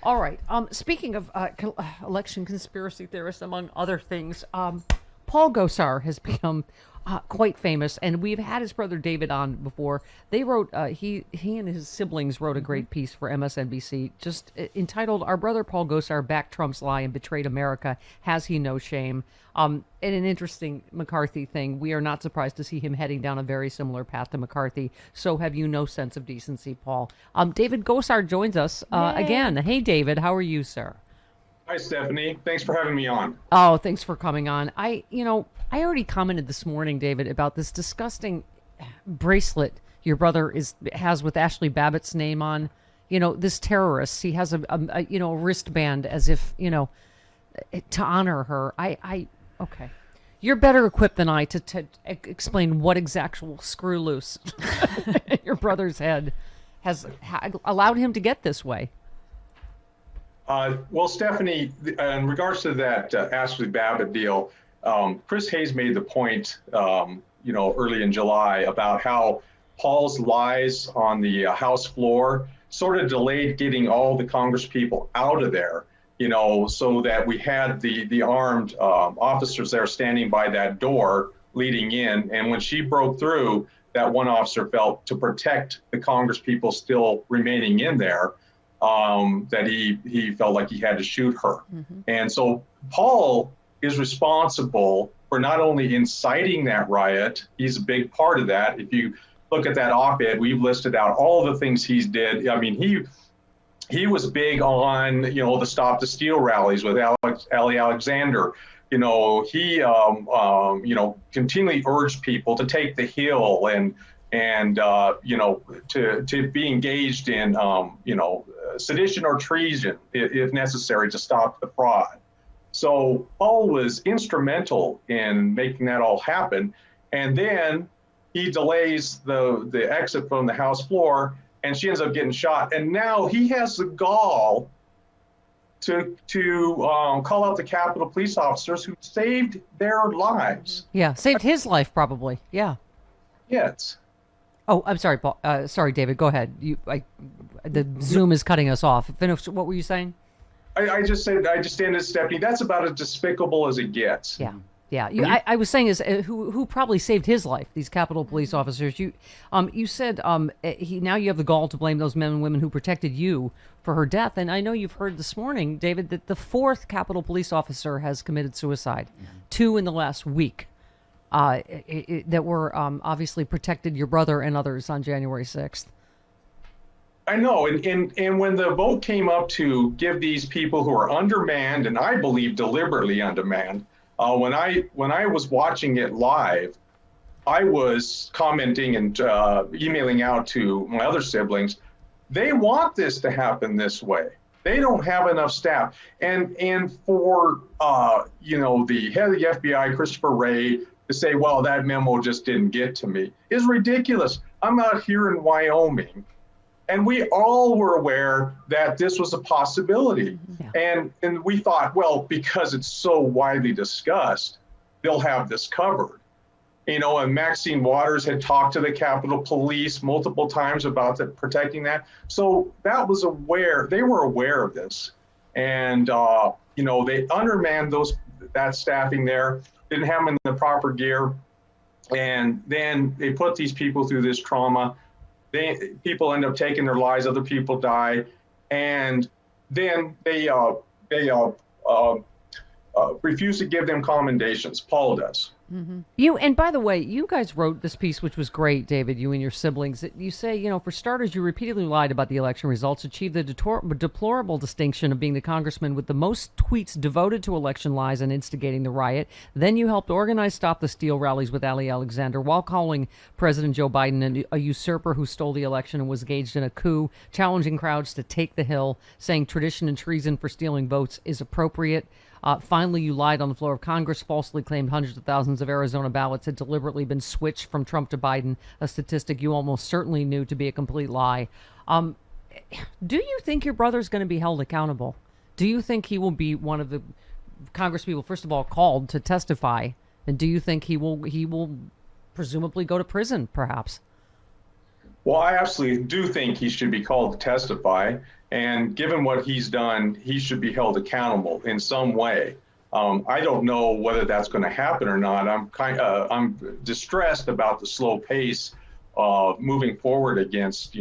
All right. Speaking of election conspiracy theorists, among other things, Paul Gosar has become quite famous, and we've had his brother David on before. They wrote he and his siblings wrote a great piece for MSNBC, just entitled "Our Brother Paul Gosar Backed Trump's Lie and Betrayed America. Has He No Shame?" And an interesting McCarthy thing. We are not surprised to see him heading down a very similar path to McCarthy. So have you no sense of decency, Paul? David Gosar joins us again. Hey, David, how are you, sir? Hi, Stephanie. Thanks for having me on. Oh, thanks for coming on. I already commented this morning, David, about this disgusting bracelet your brother has with Ashley Babbitt's name on. This terrorist. He has a wristband as if to honor her. Okay. You're better equipped than I to explain what exact screw loose your brother's head has allowed him to get this way. Well, Stephanie, in regards to that Ashley Babbitt deal, Chris Hayes made the point, early in July about how Paul's lies on the House floor sort of delayed getting all the Congress people out of there, so that we had the armed officers there standing by that door leading in. And when she broke through, that one officer felt to protect the Congress people still remaining in there, that he felt like he had to shoot her. Mm-hmm. And so Paul is responsible for not only inciting that riot, he's a big part of that. If you look at that op-ed, we've listed out all the things he's did. I mean, he was big on, the Stop the Steal rallies with Ali Alexander. He continually urged people to take the Hill and to be engaged in, sedition or treason if necessary to stop the fraud. So Paul was instrumental in making that all happen. And then he delays the exit from the House floor, and she ends up getting shot. And now he has the gall to call out the Capitol police officers who saved their lives. Yeah, saved his life probably. Yeah. Yes. Oh, I'm sorry, Paul. Sorry, David. Go ahead. The Zoom is cutting us off. Finish. What were you saying? I just stand as Stephanie. That's about as despicable as it gets. Yeah. Yeah, I was saying is who probably saved his life. These Capitol Police officers. You said now you have the gall to blame those men and women who protected you for her death. And I know you've heard this morning, David, that the fourth Capitol Police officer has committed suicide, 2 in the last week, that were obviously protected your brother and others on January 6th. I know, and when the vote came up to give these people who are undermanned, and I believe deliberately undermanned. When I was watching it live, I was commenting and emailing out to my other siblings. They want this to happen this way. They don't have enough staff, and for the head of the FBI, Christopher Wray, to say, well, that memo just didn't get to me, is ridiculous. I'm out here in Wyoming. And we all were aware that this was a possibility. Yeah. And we thought, well, because it's so widely discussed, they'll have this covered. And Maxine Waters had talked to the Capitol Police multiple times about protecting that. So that was they were aware of this. And, they undermanned that staffing there, didn't have them in the proper gear. And then they put these people through this trauma. People end up taking their lives, other people die, and then they refuse to give them commendations. Paul does. Mm-hmm. And by the way, you guys wrote this piece, which was great, David, you and your siblings. You say, for starters, you repeatedly lied about the election results, achieved the deplorable distinction of being the congressman with the most tweets devoted to election lies and instigating the riot. Then you helped organize Stop the Steal rallies with Ali Alexander while calling President Joe Biden a usurper who stole the election and was engaged in a coup, challenging crowds to take the Hill, saying tradition and treason for stealing votes is appropriate. Finally, you lied on the floor of Congress, falsely claimed hundreds of thousands of Arizona ballots had deliberately been switched from Trump to Biden, a statistic you almost certainly knew to be a complete lie. Do you think your brother's going to be held accountable? Do you think he will be one of the Congress people, first of all, called to testify? And do you think he will presumably go to prison, perhaps? Well, I absolutely do think he should be called to testify. And given what he's done, he should be held accountable in some way. I don't know whether that's going to happen or not. I'm distressed about the slow pace of moving forward against,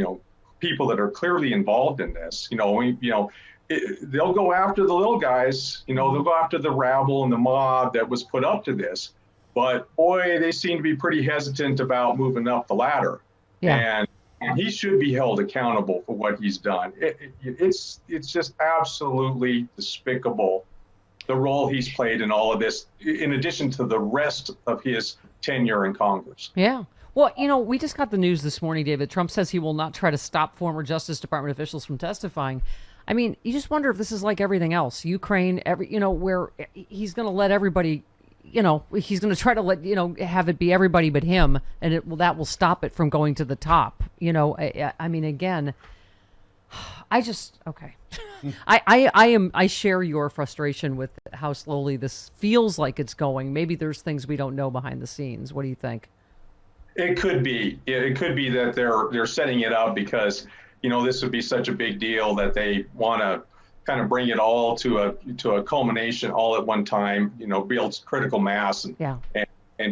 people that are clearly involved in this. They'll go after the little guys. They'll go after the rabble and the mob that was put up to this. But boy, they seem to be pretty hesitant about moving up the ladder. Yeah. And he should be held accountable for what he's done. It's just absolutely despicable, the role he's played in all of this, in addition to the rest of his tenure in Congress. Yeah. Well, we just got the news this morning, David. Trump says he will not try to stop former Justice Department officials from testifying. I mean, you just wonder if this is like everything else. Ukraine, where he's going to let everybody, he's going to try to let, have it be everybody but him. And that will stop it from going to the top. I mean, again, okay. I share your frustration with how slowly this feels like it's going. Maybe there's things we don't know behind the scenes. What do you think? It could be. It could be that they're setting it up because, this would be such a big deal that they want to kind of bring it all to a culmination all at one time, build critical mass and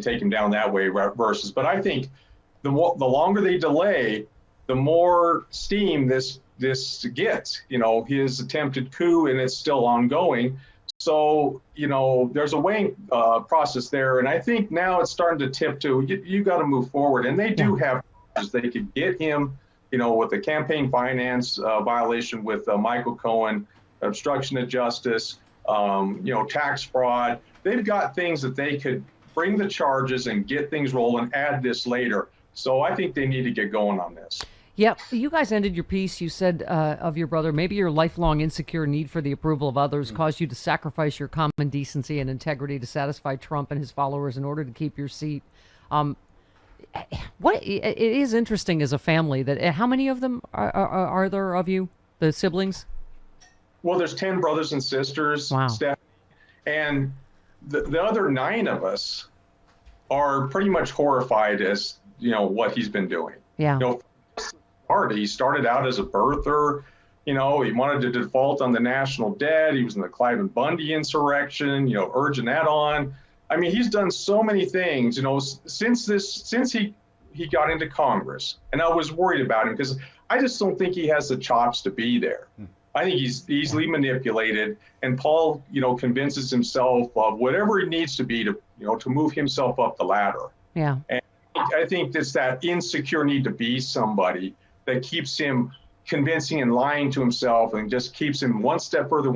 take him down that way versus. But I think the longer they delay, the more steam this gets, his attempted coup, and it's still ongoing. So, there's a weighing process there. And I think now it's starting to tip to, you got to move forward. And they do have, they could get him, with the campaign finance violation with Michael Cohen, obstruction of justice, tax fraud. They've got things that they could bring the charges and get things rolling, add this later. So I think they need to get going on this. Yep. You guys ended your piece. You said of your brother, maybe your lifelong insecure need for the approval of others caused you to sacrifice your common decency and integrity to satisfy Trump and his followers in order to keep your seat. It is interesting as a family that how many of them are there of you, the siblings? Well, there's 10 brothers and sisters, wow. Stephanie, and the other 9 of us are pretty much horrified as what he's been doing. Yeah. He started out as a birther. He wanted to default on the national debt. He was in the Clive and Bundy insurrection, urging that on. I mean, he's done so many things, since he got into Congress. And I was worried about him because I just don't think he has the chops to be there. I think he's easily manipulated. And Paul, convinces himself of whatever he needs to be to move himself up the ladder. Yeah. And I think it's that insecure need to be somebody that keeps him convincing and lying to himself and just keeps him one step further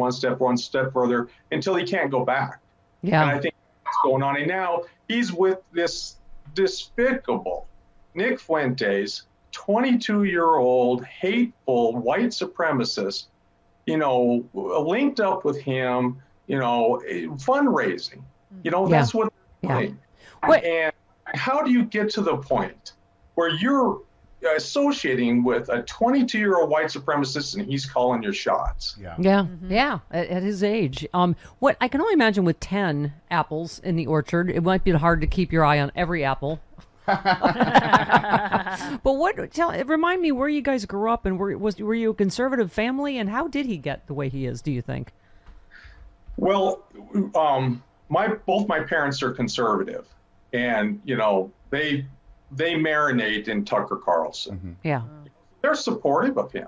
until he can't go back. Yeah. And I think that's going on. And now he's with this despicable Nick Fuentes, 22-year-old hateful white supremacist, linked up with him, fundraising. That's what they're doing. And how do you get to the point where you're associating with a 22-year-old white supremacist and he's calling your shots? Yeah. At his age. What I can only imagine with 10 apples in the orchard, it might be hard to keep your eye on every apple. But remind me where you guys grew up, and were you a conservative family, and how did he get the way he is, do you think? Well, both my parents are conservative, and they marinate in Tucker Carlson. Mm-hmm. Yeah. They're supportive of him,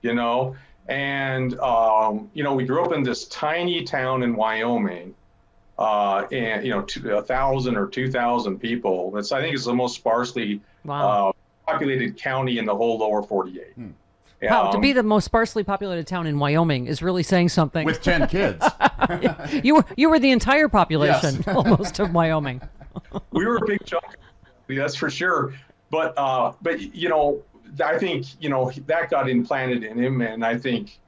and we grew up in this tiny town in Wyoming, and 1,000 or 2,000 people. I think it's the most sparsely populated county in the whole lower 48. Wow, to be the most sparsely populated town in Wyoming is really saying something. With 10 kids. You were the entire population, almost, of Wyoming. We were a big chunk, that's for sure. But I think that got implanted in him, and I think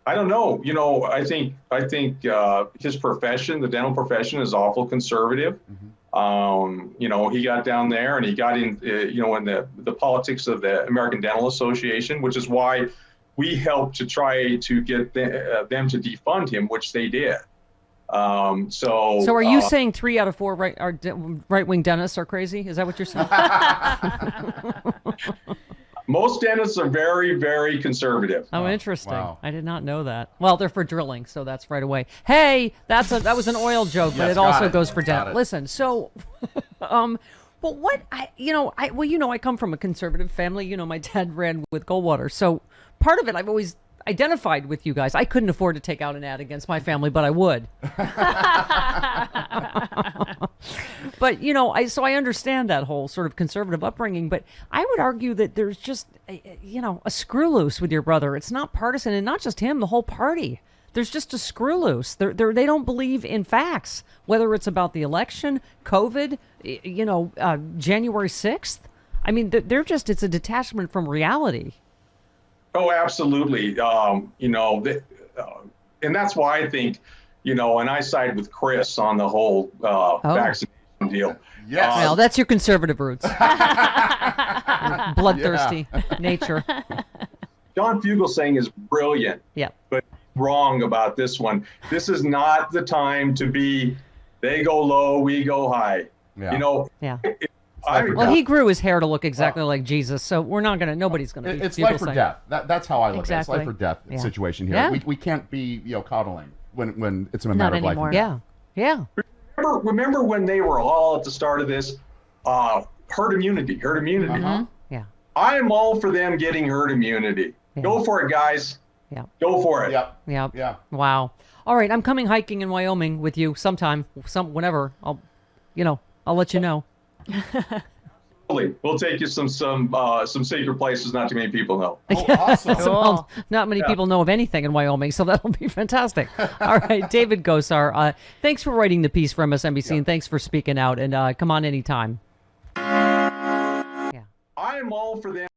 I don't know. I think his profession, the dental profession, is awful conservative. Mm-hmm. He got down there and he got in, in the politics of the American Dental Association, which is why we helped to try to get them to defund him, which they did. So are you saying 3 out of 4 right-wing dentists are crazy? Is that what you're saying? Most dentists are very, very conservative. Oh, interesting. Wow. I did not know that. Well, they're for drilling, so that's right away. Hey, that was an oil joke, but Yes, it also got it. goes for Got dent. it. Listen, so, but what I come from a conservative family. My dad ran with Goldwater, so part of it I've always identified with you guys. I couldn't afford to take out an ad against my family, but I would. But I understand that whole sort of conservative upbringing. But I would argue that there's just a screw loose with your brother. It's not partisan, and not just him, the whole party. There's just a screw loose. They don't believe in facts, whether it's about the election, COVID, January 6th. I mean, it's a detachment from reality. Oh, absolutely. And that's why I think, and I side with Chris on the whole vaccination deal. Yes. Well, that's your conservative roots. Bloodthirsty nature. John Fugelsang is brilliant, Yeah. but wrong about this one. This is not the time to be, they go low, we go high. Yeah. Yeah. I, Well, he grew his hair to look exactly like Jesus, so nobody's going to be It's life or Fugelsang. death. That's how I look at it. It's Exactly. life or death Yeah. situation here. Yeah. We can't be coddling when it's a Not matter of life anymore. and death. Yeah. remember when they were all at the start of this, herd immunity. Uh-huh. Yeah. I'm all for them getting herd immunity. Yeah. Go for it, guys. Yeah. Go for it. Yep. Yeah. Yeah. Wow. All right, I'm coming hiking in Wyoming with you sometime, whenever. I'll let you know. We'll take you some secret places not too many people know. Oh, awesome. Cool. Not many people know of anything in Wyoming, so that'll be fantastic. All right, David Gosar, thanks for writing the piece for MSNBC, and thanks for speaking out. And come on anytime. I'm all for them.